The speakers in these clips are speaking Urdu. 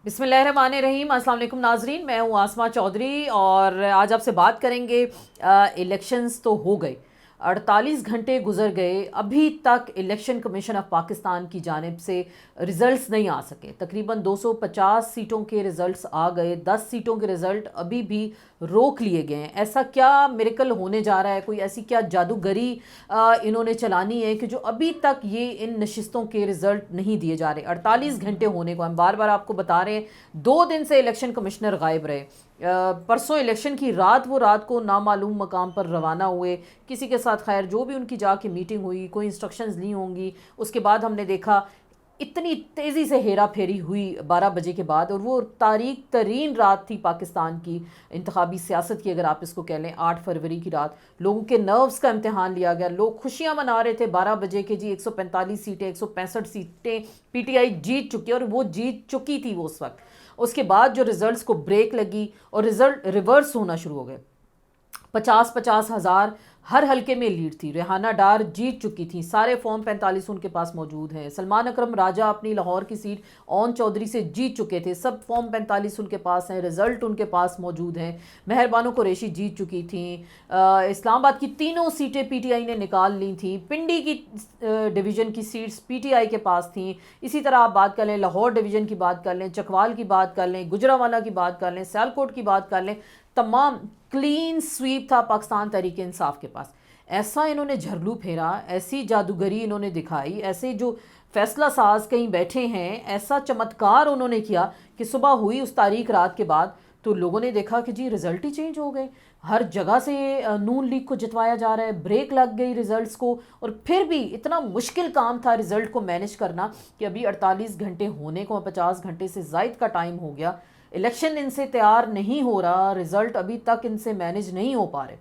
بسم اللہ الرحمن الرحیم۔ السلام علیکم ناظرین، میں ہوں آسما چودھری اور آج آپ سے بات کریں گے۔ الیکشنز تو ہو گئے، 48 گھنٹے گزر گئے، ابھی تک الیکشن کمیشن آف پاکستان کی جانب سے ریزلٹس نہیں آ سکے۔ تقریباً 250 سیٹوں کے ریزلٹس آ گئے، 10 سیٹوں کے ریزلٹ ابھی بھی روک لیے گئے ہیں۔ ایسا کیا میریکل ہونے جا رہا ہے، کوئی ایسی کیا جادوگری انہوں نے چلانی ہے کہ جو ابھی تک یہ ان نشستوں کے ریزلٹ نہیں دیے جا رہے۔ 48 گھنٹے ہونے کو ہم بار بار آپ کو بتا رہے ہیں، 2 دن سے الیکشن کمشنر غائب رہے۔ پرسوں الیکشن کی رات وہ رات کو نامعلوم مقام پر روانہ ہوئے، کسی کے ساتھ خیر جو بھی ان کی جا کے میٹنگ ہوئی، کوئی انسٹرکشنز لی ہوں گی۔ اس کے بعد ہم نے دیکھا اتنی تیزی سے ہیرا پھیری ہوئی 12 بجے کے بعد، اور وہ تاریک ترین رات تھی پاکستان کی انتخابی سیاست کی، اگر آپ اس کو کہہ لیں۔ 8 فروری کی رات لوگوں کے نروز کا امتحان لیا گیا، لوگ خوشیاں منا رہے تھے 12 بجے کے جی 145 سیٹیں 165 سیٹیں پی ٹی آئی جیت چکی، اور وہ جیت چکی تھی وہ اس وقت۔ اس کے بعد جو ریزلٹس کو بریک لگی اور ریزلٹ ریورس ہونا شروع ہو گئے، 50 ہزار ہر حلقے میں لیڈ تھی۔ ریحانہ ڈار جیت چکی تھیں، سارے فارم 45 ان کے پاس موجود ہیں۔ سلمان اکرم راجہ اپنی لاہور کی سیٹ اون چودھری سے جیت چکے تھے، سب فارم 45 ان کے پاس ہیں، ریزلٹ ان کے پاس موجود ہیں۔ مہر بانو قریشی جیت چکی تھیں، اسلام آباد کی تینوں سیٹیں پی ٹی آئی نے نکال لی تھیں، پنڈی کی ڈویژن کی سیٹس پی ٹی آئی کے پاس تھیں۔ اسی طرح آپ بات کر لیں لاہور ڈویژن کی بات کر لیں، چکوال کی بات کر لیں، گجرانوالہ کی بات کر لیں، سیالکوٹ کی بات کر لیں، تمام کلین سویپ تھا پاکستان تحریک انصاف کے پاس۔ ایسا انہوں نے جھرلو پھیرا، ایسی جادوگری انہوں نے دکھائی، ایسے جو فیصلہ ساز کہیں بیٹھے ہیں، ایسا چمتکار انہوں نے کیا کہ صبح ہوئی اس تاریک رات کے بعد تو لوگوں نے دیکھا کہ جی رزلٹ ہی چینج ہو گئے۔ ہر جگہ سے نون لیگ کو جتوایا جا رہا ہے، بریک لگ گئی ریزلٹس کو، اور پھر بھی اتنا مشکل کام تھا ریزلٹ کو مینیج کرنا کہ ابھی 48 گھنٹے ہونے کو 50 گھنٹے سے زائد کا ٹائم ہو گیا، الیکشن ان سے تیار نہیں ہو رہا، ریزلٹ ابھی تک ان سے مینیج نہیں ہو پا رہے۔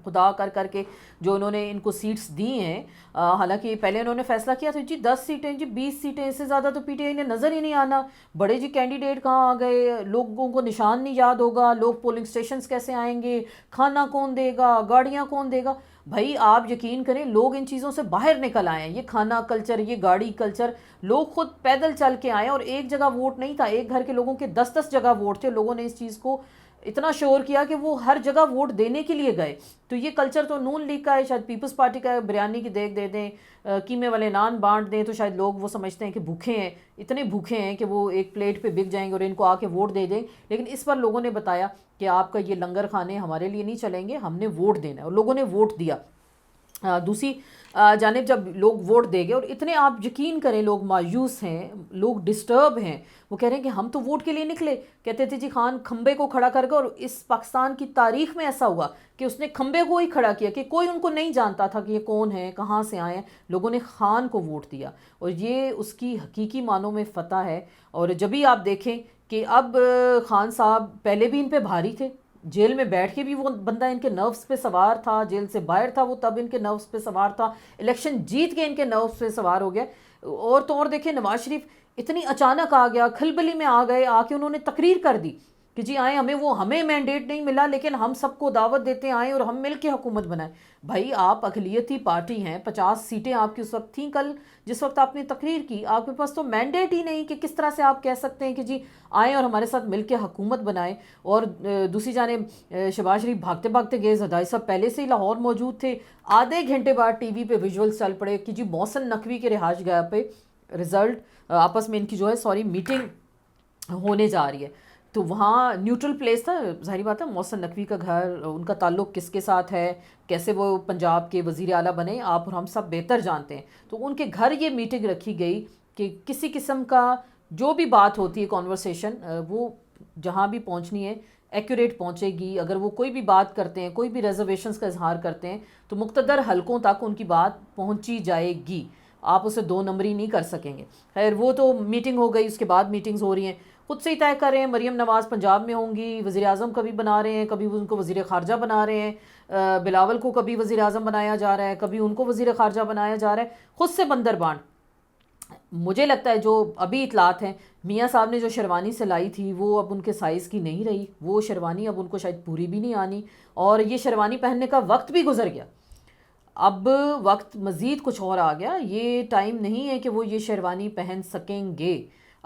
خدا کر کے جو انہوں نے ان کو سیٹس دی ہیں، حالانکہ پہلے انہوں نے فیصلہ کیا تھا جی 10 سیٹیں، جی 20 سیٹیں، اس سے زیادہ تو پی ٹی آئی نے نظر ہی نہیں آنا، بڑے جی کینڈیڈیٹ کہاں آ گئے، لوگوں کو نشان نہیں یاد ہوگا، لوگ پولنگ سٹیشنز کیسے آئیں گے، کھانا کون دے گا، گاڑیاں کون دے گا۔ بھائی آپ یقین کریں، لوگ ان چیزوں سے باہر نکل آئے ہیں، یہ کھانا کلچر، یہ گاڑی کلچر، لوگ خود پیدل چل کے آئے، اور ایک جگہ ووٹ نہیں تھا، ایک گھر کے لوگوں کے 10 جگہ ووٹ تھے، لوگوں نے اس چیز کو اتنا شور کیا کہ وہ ہر جگہ ووٹ دینے کے لیے گئے۔ تو یہ کلچر تو نون لیگ کا ہے، شاید پیپلز پارٹی کا ہے، بریانی کی دیگ دے دیں، قیمے والے نان بانٹ دیں تو شاید لوگ وہ سمجھتے ہیں کہ بھوکے ہیں، اتنے بھوکے ہیں کہ وہ ایک پلیٹ پہ بک جائیں گے اور ان کو آ کے ووٹ دے دیں۔ لیکن اس پر لوگوں نے بتایا کہ آپ کا یہ لنگر کھانے ہمارے لیے نہیں چلیں گے، ہم نے ووٹ دینا ہے، اور لوگوں نے ووٹ دیا۔ دوسری جانب جب لوگ ووٹ دے گئے، اور اتنے آپ یقین کریں لوگ مایوس ہیں، لوگ ڈسٹرب ہیں، وہ کہہ رہے ہیں کہ ہم تو ووٹ کے لیے نکلے، کہتے تھے جی خان کھمبے کو کھڑا کر گئے، اور اس پاکستان کی تاریخ میں ایسا ہوا کہ اس نے کھمبے کو ہی کھڑا کیا، کہ کوئی ان کو نہیں جانتا تھا کہ یہ کون ہیں، کہاں سے آئے ہیں، لوگوں نے خان کو ووٹ دیا، اور یہ اس کی حقیقی معنوں میں فتح ہے۔ اور جب بھی آپ دیکھیں کہ اب خان صاحب پہلے بھی ان پہ بھاری تھے، جیل میں بیٹھ کے بھی وہ بندہ ان کے نروز پہ سوار تھا، جیل سے باہر تھا وہ تب ان کے نروز پہ سوار تھا، الیکشن جیت کے ان کے نروز پہ سوار ہو گیا۔ اور تو اور دیکھیں نواز شریف اتنی اچانک آ گیا، کھلبلی میں آ گئے، آ کے انہوں نے تقریر کر دی کہ جی آئیں، ہمیں مینڈیٹ نہیں ملا لیکن ہم سب کو دعوت دیتے آئیں اور ہم مل کے حکومت بنائیں۔ بھائی آپ اقلیتی پارٹی ہیں، 50 سیٹیں آپ کی اس وقت تھیں، کل جس وقت آپ نے تقریر کی آپ کے پاس تو مینڈیٹ ہی نہیں، کہ کس طرح سے آپ کہہ سکتے ہیں کہ جی آئیں اور ہمارے ساتھ مل کے حکومت بنائیں۔ اور دوسری جانب شہباز شریف بھاگتے بھاگتے گئے، زرداری صاحب پہلے سے ہی لاہور موجود تھے، آدھے گھنٹے بعد ٹی وی پہ ویژولز چل پڑے کہ جی محسن نقوی کے رہائش گاہ پہ رزلٹ آپس میں ان کی جو ہے میٹنگ ہونے جا رہی ہے، تو وہاں نیوٹرل پلیس تھا، ظاہری بات ہے محسن نقوی کا گھر، ان کا تعلق کس کے ساتھ ہے، کیسے وہ پنجاب کے وزیر اعلیٰ بنے، آپ اور ہم سب بہتر جانتے ہیں۔ تو ان کے گھر یہ میٹنگ رکھی گئی کہ کسی قسم کا جو بھی بات ہوتی ہے کنورسیشن، وہ جہاں بھی پہنچنی ہے ایکوریٹ پہنچے گی، اگر وہ کوئی بھی بات کرتے ہیں، کوئی بھی ریزرویشنز کا اظہار کرتے ہیں تو مقتدر حلقوں تک ان کی بات پہنچی جائے گی، آپ اسے 2 نمبری نہیں کر سکیں گے۔ خیر وہ تو میٹنگ ہو گئی، اس کے بعد میٹنگز ہو رہی ہیں، خود سے ہی طے کر رہے ہیں مریم نواز پنجاب میں ہوں گی، وزیر اعظم کبھی بنا رہے ہیں، کبھی ان کو وزیر خارجہ بنا رہے ہیں، بلاول کو کبھی وزیر اعظم بنایا جا رہا ہے، کبھی ان کو وزیر خارجہ بنایا جا رہا ہے، خود سے بندر بانٹ۔ مجھے لگتا ہے جو ابھی اطلاعات ہیں، میاں صاحب نے جو شیروانی سلائی تھی وہ اب ان کے سائز کی نہیں رہی، وہ شیروانی اب ان کو شاید پوری بھی نہیں آنی، اور یہ شیروانی پہننے کا وقت بھی گزر گیا، اب وقت مزید کچھ اور آ گیا، یہ ٹائم نہیں ہے کہ وہ یہ شیروانی پہن سکیں گے۔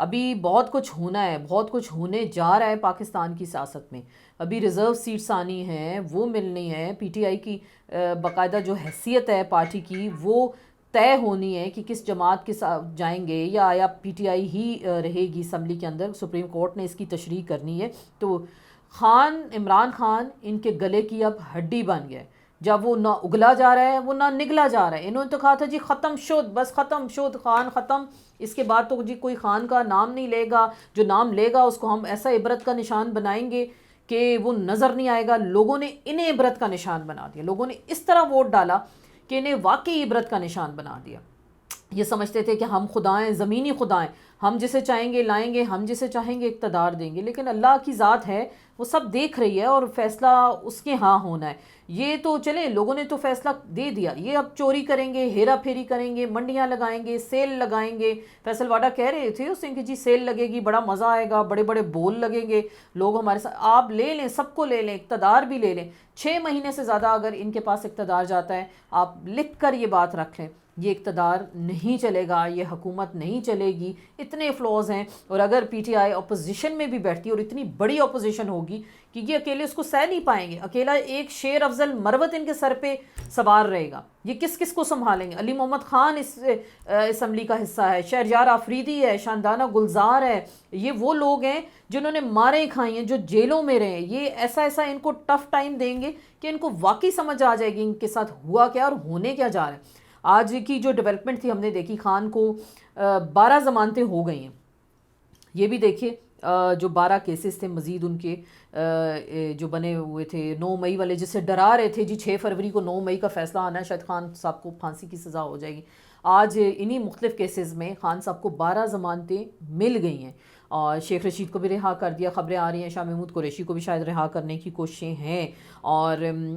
ابھی بہت کچھ ہونا ہے، بہت کچھ ہونے جا رہا ہے پاکستان کی سیاست میں. ابھی ریزرو سیٹس آنی ہیں، وہ ملنی ہے. پی ٹی آئی کی باقاعدہ جو حیثیت ہے پارٹی کی وہ طے ہونی ہے کہ کس جماعت کے ساتھ جائیں گے، یا آیا پی ٹی آئی ہی رہے گی اسمبلی کے اندر. سپریم کورٹ نے اس کی تشریح کرنی ہے. تو عمران خان ان کے گلے کی اب ہڈی بن گیا ہے. جب وہ نہ اگلا جا رہا ہے، وہ نہ نگلا جا رہا ہے. انہوں نے تو کہا تھا جی ختم شد، بس ختم شد، خان ختم. اس کے بعد تو جی کوئی خان کا نام نہیں لے گا. جو نام لے گا اس کو ہم ایسا عبرت کا نشان بنائیں گے کہ وہ نظر نہیں آئے گا. لوگوں نے انہیں عبرت کا نشان بنا دیا. لوگوں نے اس طرح ووٹ ڈالا کہ انہیں واقعی عبرت کا نشان بنا دیا. یہ سمجھتے تھے کہ ہم خدائیں، زمینی خدائیں، ہم جسے چاہیں گے لائیں گے، ہم جسے چاہیں گے اقتدار دیں گے. لیکن اللہ کی ذات ہے، وہ سب دیکھ رہی ہے اور فیصلہ اس کے ہاں ہونا ہے. یہ تو چلیں، لوگوں نے تو فیصلہ دے دیا. یہ اب چوری کریں گے، ہیرا پھیری کریں گے، منڈیاں لگائیں گے، سیل لگائیں گے. فیصل واڈا کہہ رہے تھے اس دن کہ جی سیل لگے گی، بڑا مزہ آئے گا، بڑے بڑے بول لگیں گے، لوگ ہمارے ساتھ. آپ لے لیں، سب کو لے لیں، اقتدار بھی لے لیں. 6 مہینے سے زیادہ اگر ان کے پاس اقتدار جاتا ہے، آپ لکھ کر یہ بات رکھ لیں، یہ اقتدار نہیں چلے گا، یہ حکومت نہیں چلے گی. اتنے فلوز ہیں. اور اگر پی ٹی آئی اپوزیشن میں بھی بیٹھتی ہے اور اتنی بڑی اپوزیشن ہوگی کہ یہ اکیلے اس کو سہ نہیں پائیں گے. اکیلا ایک شیر افضل مروت ان کے سر پہ سوار رہے گا. یہ کس کس کو سنبھالیں گے؟ علی محمد خان اس اسمبلی کا حصہ ہے، شہریار آفریدی ہے، شاندانہ گلزار ہے. یہ وہ لوگ ہیں جنہوں نے ماریں کھائی ہیں، جو جیلوں میں رہے ہیں. یہ ایسا ان کو ٹف ٹائم دیں گے کہ ان کو واقعی سمجھ آ جائے گی ان کے ساتھ ہوا کیا اور ہونے کیا جا رہا ہے. آج کی جو ڈیولپمنٹ تھی ہم نے دیکھی، خان کو 12 ضمانتیں ہو گئی ہیں. یہ بھی دیکھیے جو 12 کیسز تھے مزید ان کے جو بنے ہوئے تھے 9 مئی والے، جس سے ڈرا رہے تھے جی 6 فروری کو 9 مئی کا فیصلہ آنا ہے، شاید خان صاحب کو پھانسی کی سزا ہو جائے گی. آج انہی مختلف کیسز میں خان صاحب کو 12 ضمانتیں مل گئی ہیں. اور شیخ رشید کو بھی رہا کر دیا. خبریں آ رہی ہیں شاہ محمود قریشی کو بھی شاید رہا کرنے کی کوششیں ہیں. اور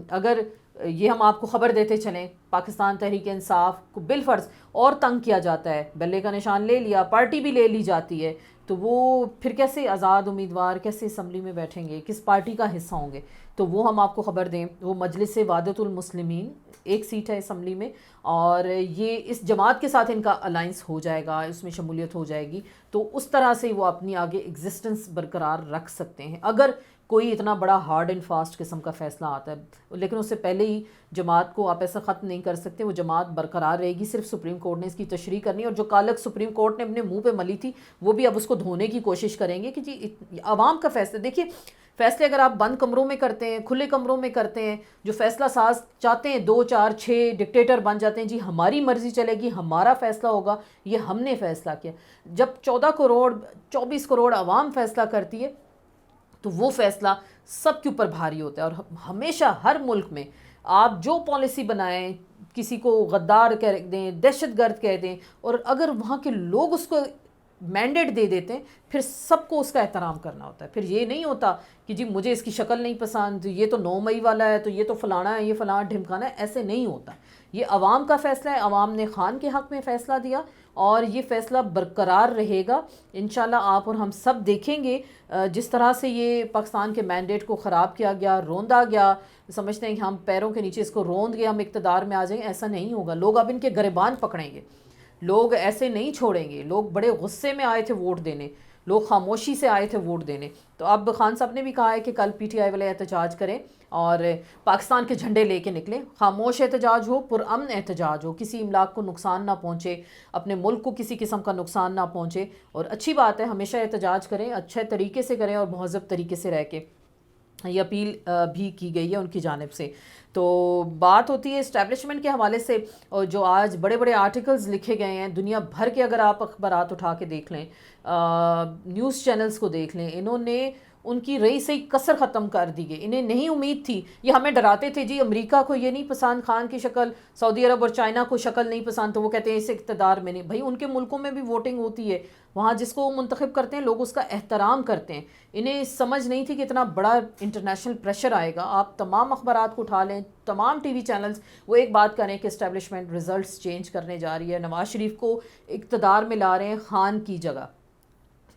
اگر یہ ہم آپ کو خبر دیتے چلیں، پاکستان تحریک انصاف کو بالفرض اور تنگ کیا جاتا ہے، بلے کا نشان لے لیا، پارٹی بھی لے لی جاتی ہے، تو وہ پھر کیسے آزاد امیدوار کیسے اسمبلی میں بیٹھیں گے، کس پارٹی کا حصہ ہوں گے؟ تو وہ ہم آپ کو خبر دیں، وہ مجلس وحدت المسلمین 1 سیٹ ہے اسمبلی میں، اور یہ اس جماعت کے ساتھ ان کا الائنس ہو جائے گا، اس میں شمولیت ہو جائے گی. تو اس طرح سے وہ اپنی آگے ایگزسٹنس برقرار رکھ سکتے ہیں اگر کوئی اتنا بڑا ہارڈ اینڈ فاسٹ قسم کا فیصلہ آتا ہے. لیکن اس سے پہلے ہی جماعت کو آپ ایسا ختم نہیں کر سکتے. وہ جماعت برقرار رہے گی. صرف سپریم کورٹ نے اس کی تشریح کرنی، اور جو کالک سپریم کورٹ نے اپنے منہ پہ ملی تھی وہ بھی اب اس کو دھونے کی کوشش کریں گے کہ جی عوام کا فیصلہ. دیکھیے فیصلے اگر آپ بند کمروں میں کرتے ہیں، کھلے کمروں میں کرتے ہیں، جو فیصلہ ساز چاہتے ہیں 2 4 6 ڈکٹیٹر بن جاتے ہیں، جی ہماری مرضی چلے گی، ہمارا فیصلہ ہوگا، یہ ہم نے فیصلہ کیا. جب 14 کروڑ 24 کروڑ عوام فیصلہ کرتی ہے تو وہ فیصلہ سب کے اوپر بھاری ہوتا ہے. اور ہمیشہ ہر ملک میں آپ جو پالیسی بنائیں، کسی کو غدار کہہ دیں، دہشت گرد کہہ دیں، اور اگر وہاں کے لوگ اس کو مینڈیٹ دے دیتے ہیں، پھر سب کو اس کا احترام کرنا ہوتا ہے. پھر یہ نہیں ہوتا کہ جی مجھے اس کی شکل نہیں پسند، یہ تو 9 مئی والا ہے تو یہ تو فلانا ہے، یہ فلانا ڈھمکانا ہے. ایسے نہیں ہوتا. یہ عوام کا فیصلہ ہے. عوام نے خان کے حق میں فیصلہ دیا اور یہ فیصلہ برقرار رہے گا. انشاءاللہ آپ اور ہم سب دیکھیں گے جس طرح سے یہ پاکستان کے مینڈیٹ کو خراب کیا گیا، روندا گیا. سمجھتے ہیں کہ ہم پیروں کے نیچے اس کو روند گئے، ہم اقتدار میں آ جائیں گے. ایسا نہیں ہوگا. لوگ اب ان کے گریبان پکڑیں گے. لوگ ایسے نہیں چھوڑیں گے. لوگ بڑے غصے میں آئے تھے ووٹ دینے، لوگ خاموشی سے آئے تھے ووٹ دینے. تو اب خان صاحب نے بھی کہا ہے کہ کل پی ٹی آئی والے احتجاج کریں اور پاکستان کے جھنڈے لے کے نکلیں. خاموش احتجاج ہو، پرامن احتجاج ہو، کسی املاک کو نقصان نہ پہنچے، اپنے ملک کو کسی قسم کا نقصان نہ پہنچے. اور اچھی بات ہے، ہمیشہ احتجاج کریں، اچھے طریقے سے کریں اور مہذب طریقے سے رہ کے. یہ اپیل بھی کی گئی ہے ان کی جانب سے. تو بات ہوتی ہے اسٹیبلشمنٹ کے حوالے سے، اور جو آج بڑے بڑے آرٹیکلز لکھے گئے ہیں دنیا بھر کے، اگر آپ اخبارات اٹھا کے دیکھ لیں، نیوز چینلز کو دیکھ لیں، انہوں نے ان کی رئی سے کسر ختم کر دی گئی. انہیں نہیں امید تھی. یہ ہمیں ڈراتے تھے جی امریکہ کو یہ نہیں پسند خان کی شکل، سعودی عرب اور چائنا کو شکل نہیں پسند، تو وہ کہتے ہیں اس اقتدار میں نہیں. بھائی ان کے ملکوں میں بھی ووٹنگ ہوتی ہے، وہاں جس کو وہ منتخب کرتے ہیں لوگ اس کا احترام کرتے ہیں. انہیں سمجھ نہیں تھی کہ اتنا بڑا انٹرنیشنل پریشر آئے گا. آپ تمام اخبارات کو اٹھا لیں، تمام ٹی وی چینلز وہ ایک بات کریں کہ اسٹیبلشمنٹ رزلٹس چینج کرنے جا رہی ہے، نواز شریف کو اقتدار میں لا رہے ہیں خان کی جگہ.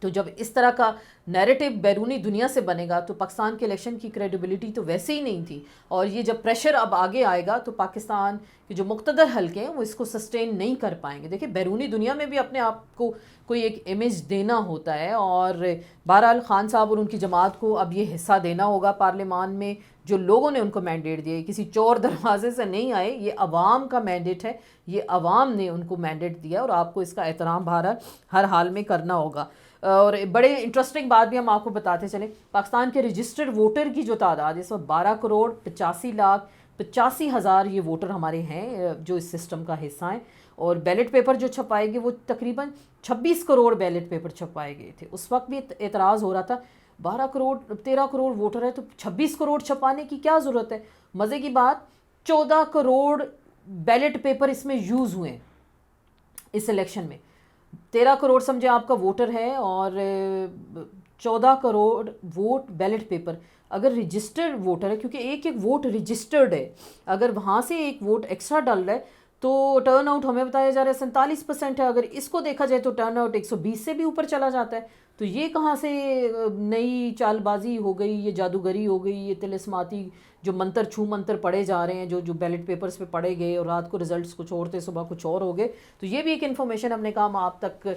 تو جب اس طرح کا نیریٹو بیرونی دنیا سے بنے گا تو پاکستان کے الیکشن کی کریڈیبلٹی تو ویسے ہی نہیں تھی، اور یہ جب پریشر اب آگے آئے گا تو پاکستان کے جو مقتدر حلقے ہیں وہ اس کو سسٹین نہیں کر پائیں گے۔ دیکھیں بیرونی دنیا میں بھی اپنے آپ کو کوئی ایک امیج دینا ہوتا ہے، اور بہرحال خان صاحب اور ان کی جماعت کو اب یہ حصہ دینا ہوگا پارلیمان میں جو لوگوں نے ان کو مینڈیٹ دیا، کسی چور دروازے سے نہیں آئے، یہ عوام کا مینڈیٹ ہے، یہ عوام نے ان کو مینڈیٹ دیا، اور آپ کو اس کا احترام بہرحال ہر حال میں کرنا ہوگا۔ اور بڑے انٹرسٹنگ بات بھی ہم آپ کو بتاتے چلیں، پاکستان کے رجسٹرڈ ووٹر کی جو تعداد اس وقت 12,85,85,000 یہ ووٹر ہمارے ہیں جو اس سسٹم کا حصہ ہیں، اور بیلٹ پیپر جو چھپائے گئے وہ تقریباً 26 کروڑ بیلٹ پیپر چھپائے گئے تھے۔ اس وقت بھی اعتراض ہو رہا تھا 13 کروڑ ووٹر ہے تو 26 کروڑ چھپانے کی کیا ضرورت ہے؟ مزے کی بات 14 کروڑ بیلٹ پیپر اس میں یوز ہوئے ہیں اس الیکشن میں۔ 13 کروڑ سمجھے آپ کا ووٹر ہے اور 14 کروڑ ووٹ بیلٹ پیپر۔ اگر رجسٹرڈ ووٹر ہے، کیونکہ ایک ووٹ رجسٹرڈ ہے، اگر وہاں سے ایک ووٹ ایکسٹرا ڈل رہا ہے تو ٹرن آؤٹ ہمیں بتایا جا رہا ہے 47% ہے۔ اگر اس کو دیکھا جائے تو ٹرن آؤٹ 120 سے بھی اوپر چلا جاتا ہے۔ تو یہ کہاں سے نئی چال بازی ہو گئی، یہ جادوگری ہو گئی، یہ طلسماتی جو منتر چھو منتر پڑھے جا رہے ہیں جو بیلٹ پیپرز پہ پڑھے گئے، اور رات کو رزلٹس کچھ اور تھے، صبح کچھ اور ہو گئے۔ تو یہ بھی ایک انفارمیشن ہم نے کہا ہم آپ تک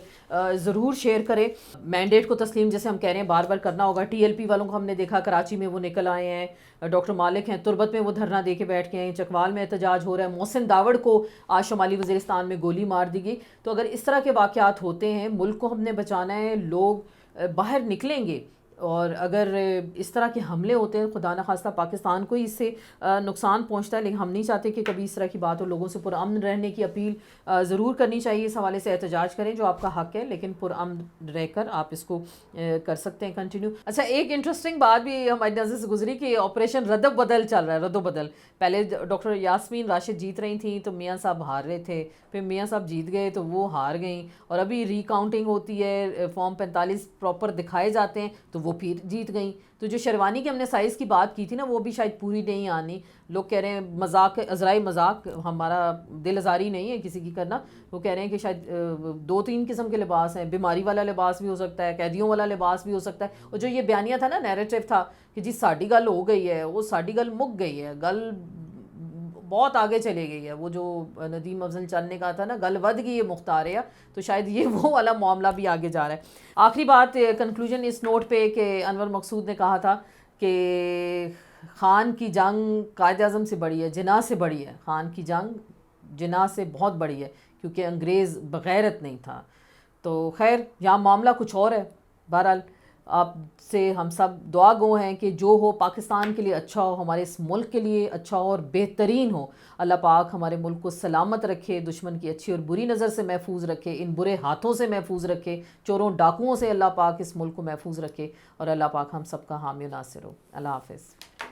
ضرور شیئر کریں۔ مینڈیٹ کو تسلیم جیسے ہم کہہ رہے ہیں بار بار کرنا ہوگا۔ ٹی ایل پی والوں کو ہم نے دیکھا کراچی میں وہ نکل آئے ہیں، ڈاکٹر مالک ہیں تربت میں وہ دھرنا دے کے بیٹھ گئے ہیں، چکوال میں احتجاج ہو رہا ہے، محسن داوڑ کو آج شمالی وزیرستان میں گولی مار دی گئی۔ تو اگر اس طرح کے واقعات ہوتے ہیں، ملک کو ہم نے بچانا ہے، لوگ باہر نکلیں گے، اور اگر اس طرح کے حملے ہوتے ہیں خدا نخواستہ پاکستان کو ہی اس سے نقصان پہنچتا ہے، لیکن ہم نہیں چاہتے کہ کبھی اس طرح کی بات ہو۔ لوگوں سے پرامن رہنے کی اپیل ضرور کرنی چاہیے، اس حوالے سے احتجاج کریں جو آپ کا حق ہے، لیکن پرامن رہ کر آپ اس کو کر سکتے ہیں کنٹینیو۔ اچھا ایک انٹرسٹنگ بات بھی ہماری نظر سے گزری کہ آپریشن رد و بدل چل رہا ہے، رد و بدل۔ پہلے ڈاکٹر یاسمین راشد جیت رہی تھیں تو میاں صاحب ہار رہے تھے، پھر میاں صاحب جیت گئے تو وہ ہار گئیں، اور ابھی ری کاؤنٹنگ ہوتی ہے، فارم 45 پراپر دکھائے جاتے ہیں تو وہ پھر جیت گئیں۔ تو جو شیروانی کی ہم نے سائز کی بات کی تھی نا، وہ بھی شاید پوری نہیں آنی۔ لوگ کہہ رہے ہیں مذاق، عذرائے مذاق، ہمارا دل آزاری نہیں ہے کسی کی کرنا۔ وہ کہہ رہے ہیں کہ شاید 2-3 قسم کے لباس ہیں، بیماری والا لباس بھی ہو سکتا ہے، قیدیوں والا لباس بھی ہو سکتا ہے۔ اور جو یہ بیانیہ تھا نا، نیریٹو تھا کہ جی ساڈی گل ہو گئی ہے، وہ ساڈی گل مک گئی ہے، گل بہت آگے چلے گئی ہے۔ وہ جو ندیم افضل چل نے کہا تھا نا، گل ود گئی ہے مختار ہے، تو شاید یہ وہ والا معاملہ بھی آگے جا رہا ہے۔ آخری بات کنکلوژن اس نوٹ پہ کہ انور مقصود نے کہا تھا کہ خان کی جنگ قائد اعظم سے بڑی ہے، جناح سے بڑی ہے۔ خان کی جنگ جناح سے بہت بڑی ہے، کیونکہ انگریز بغیرت نہیں تھا۔ تو خیر یہاں معاملہ کچھ اور ہے۔ بہرحال آپ سے ہم سب دعا گو ہیں کہ جو ہو پاکستان کے لیے اچھا ہو، ہمارے اس ملک کے لیے اچھا ہو اور بہترین ہو۔ اللہ پاک ہمارے ملک کو سلامت رکھے، دشمن کی اچھی اور بری نظر سے محفوظ رکھے، ان برے ہاتھوں سے محفوظ رکھے، چوروں ڈاکوؤں سے اللہ پاک اس ملک کو محفوظ رکھے، اور اللہ پاک ہم سب کا حامی و ناصر ہو۔ اللہ حافظ۔